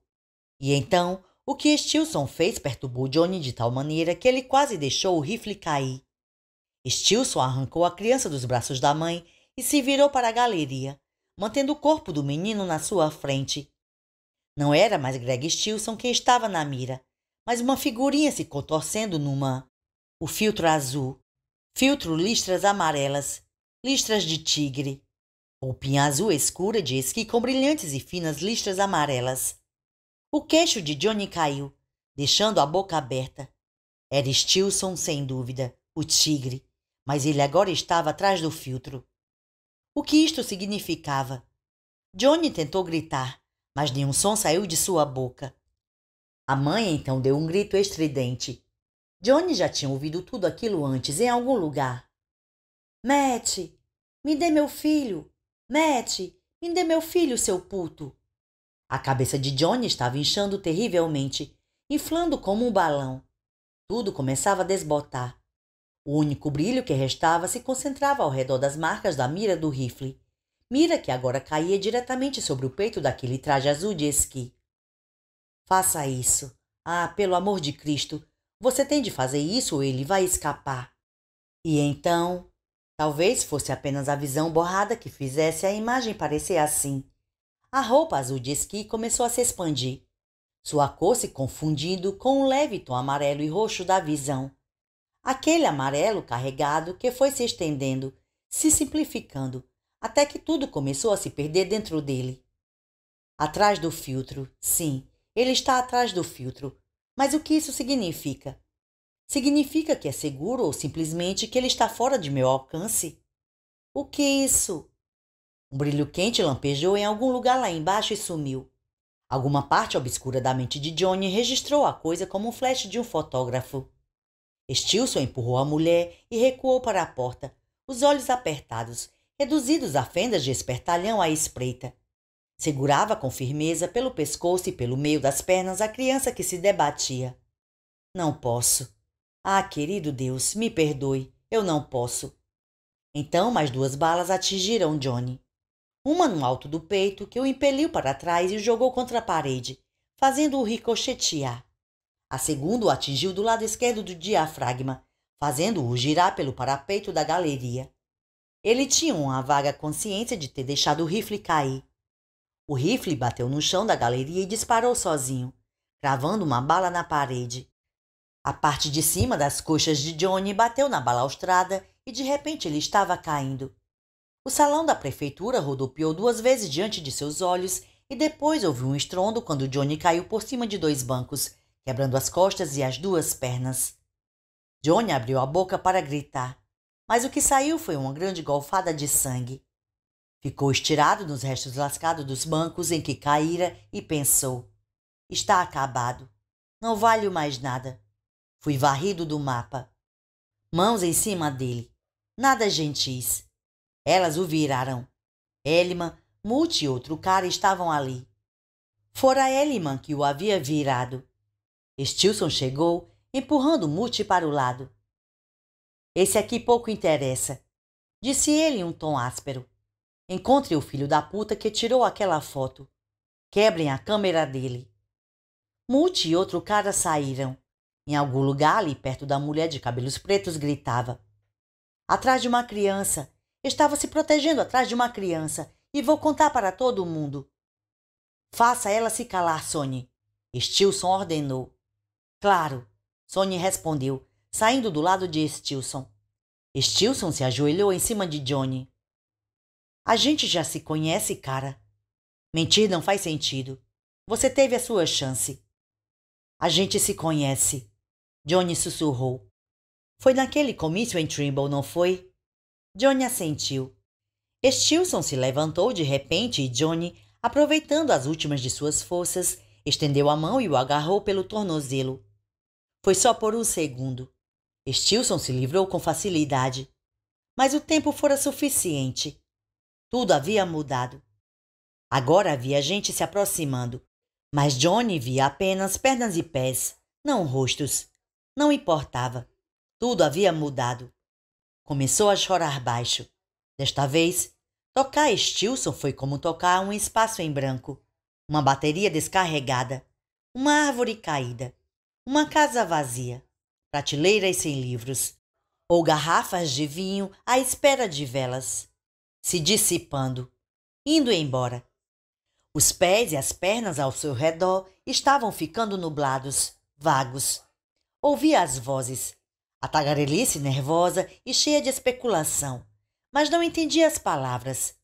E então, o que Stilson fez perturbou Johnny de tal maneira que ele quase deixou o rifle cair. Stilson arrancou a criança dos braços da mãe e se virou para a galeria, mantendo o corpo do menino na sua frente. Não era mais Greg Stilson quem estava na mira, mas uma figurinha se contorcendo o filtro azul, filtro listras amarelas, listras de tigre, roupinha azul escura de esqui com brilhantes e finas listras amarelas. O queixo de Johnny caiu, deixando a boca aberta. Era Stilson, sem dúvida, o tigre, mas ele agora estava atrás do filtro. O que isto significava? Johnny tentou gritar, mas nenhum som saiu de sua boca. A mãe então deu um grito estridente. Johnny já tinha ouvido tudo aquilo antes, em algum lugar. Matt, me dê meu filho! Matt, me dê meu filho, seu puto! A cabeça de Johnny estava inchando terrivelmente, inflando como um balão. Tudo começava a desbotar. O único brilho que restava se concentrava ao redor das marcas da mira do rifle. Mira que agora caía diretamente sobre o peito daquele traje azul de esqui. Faça isso. Ah, pelo amor de Cristo, você tem de fazer isso ou ele vai escapar. E então, talvez fosse apenas a visão borrada que fizesse a imagem parecer assim. A roupa azul de esqui começou a se expandir, sua cor se confundindo com o leve tom amarelo e roxo da visão. Aquele amarelo carregado que foi se estendendo, se simplificando, até que tudo começou a se perder dentro dele. Atrás do filtro, sim, ele está atrás do filtro. Mas o que isso significa? Significa que é seguro ou simplesmente que ele está fora de meu alcance? O que é isso? Um brilho quente lampejou em algum lugar lá embaixo e sumiu. Alguma parte obscura da mente de Johnny registrou a coisa como um flash de um fotógrafo. Stilson empurrou a mulher e recuou para a porta, os olhos apertados, reduzidos a fendas de espertalhão à espreita. Segurava com firmeza pelo pescoço e pelo meio das pernas a criança que se debatia. Não posso. Ah, querido Deus, me perdoe, eu não posso. Então mais 2 balas atingiram Johnny. Uma no alto do peito, que o impeliu para trás e o jogou contra a parede, fazendo-o ricochetear. A segunda o atingiu do lado esquerdo do diafragma, fazendo-o girar pelo parapeito da galeria. Ele tinha uma vaga consciência de ter deixado o rifle cair. O rifle bateu no chão da galeria e disparou sozinho, cravando uma bala na parede. A parte de cima das coxas de Johnny bateu na balaustrada e de repente ele estava caindo. O salão da prefeitura rodopiou 2 vezes diante de seus olhos e depois houve um estrondo quando Johnny caiu por cima de 2 bancos, quebrando as costas e as 2 pernas. Johnny abriu a boca para gritar, mas o que saiu foi uma grande golfada de sangue. Ficou estirado nos restos lascados dos bancos em que caíra e pensou: está acabado. Não valho mais nada. Fui varrido do mapa. Mãos em cima dele. Nada gentis. Elas o viraram. Elliman, Multi e outro cara estavam ali. Fora Elliman que o havia virado. Stilson chegou, empurrando Multi para o lado. Esse aqui pouco interessa, disse ele em um tom áspero. Encontre o filho da puta que tirou aquela foto. Quebrem a câmera dele. Multi e outro cara saíram. Em algum lugar ali perto da mulher de cabelos pretos gritava. Atrás de uma criança. Estava se protegendo atrás de uma criança. E vou contar para todo mundo. Faça ela se calar, Sonny. Stilson ordenou. Claro, Sonny respondeu, saindo do lado de Stilson. Stilson se ajoelhou em cima de Johnny. A gente já se conhece, cara. Mentir não faz sentido. Você teve a sua chance. A gente se conhece. Johnny sussurrou. Foi naquele comício em Trimble, não foi? Johnny assentiu. Stilson se levantou de repente e Johnny, aproveitando as últimas de suas forças, estendeu a mão e o agarrou pelo tornozelo. Foi só por um segundo. Stilson se livrou com facilidade. Mas o tempo fora suficiente. Tudo havia mudado. Agora havia gente se aproximando, mas Johnny via apenas pernas e pés, não rostos. Não importava. Tudo havia mudado. Começou a chorar baixo. Desta vez, tocar Stilson foi como tocar um espaço em branco, uma bateria descarregada, uma árvore caída, uma casa vazia, prateleiras sem livros, ou garrafas de vinho à espera de velas, se dissipando, indo embora. Os pés e as pernas ao seu redor estavam ficando nublados, vagos. Ouvia as vozes, a tagarelice nervosa e cheia de especulação, mas não entendia as palavras.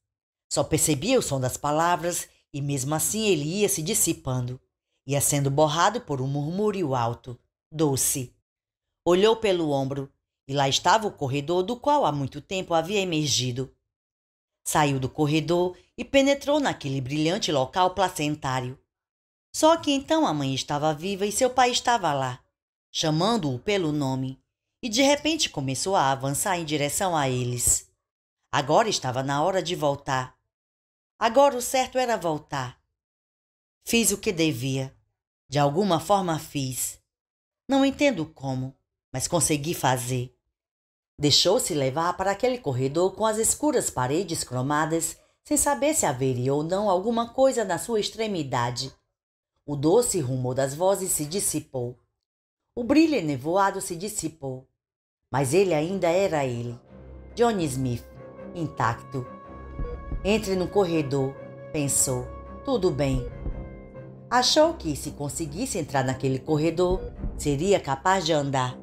Só percebia o som das palavras e mesmo assim ele ia se dissipando, ia sendo borrado por um murmúrio alto, doce. Olhou pelo ombro e lá estava o corredor do qual há muito tempo havia emergido. Saiu do corredor e penetrou naquele brilhante local placentário. Só que então a mãe estava viva e seu pai estava lá, chamando-o pelo nome, e de repente começou a avançar em direção a eles. Agora estava na hora de voltar. Agora o certo era voltar. Fiz o que devia. De alguma forma fiz. Não entendo como, mas consegui fazer. Deixou-se levar para aquele corredor com as escuras paredes cromadas, sem saber se haveria ou não alguma coisa na sua extremidade. O doce rumor das vozes se dissipou. O brilho enevoado se dissipou. Mas ele ainda era ele, Johnny Smith, intacto. Entre no corredor, pensou. Tudo bem. Achou que, se conseguisse entrar naquele corredor, seria capaz de andar.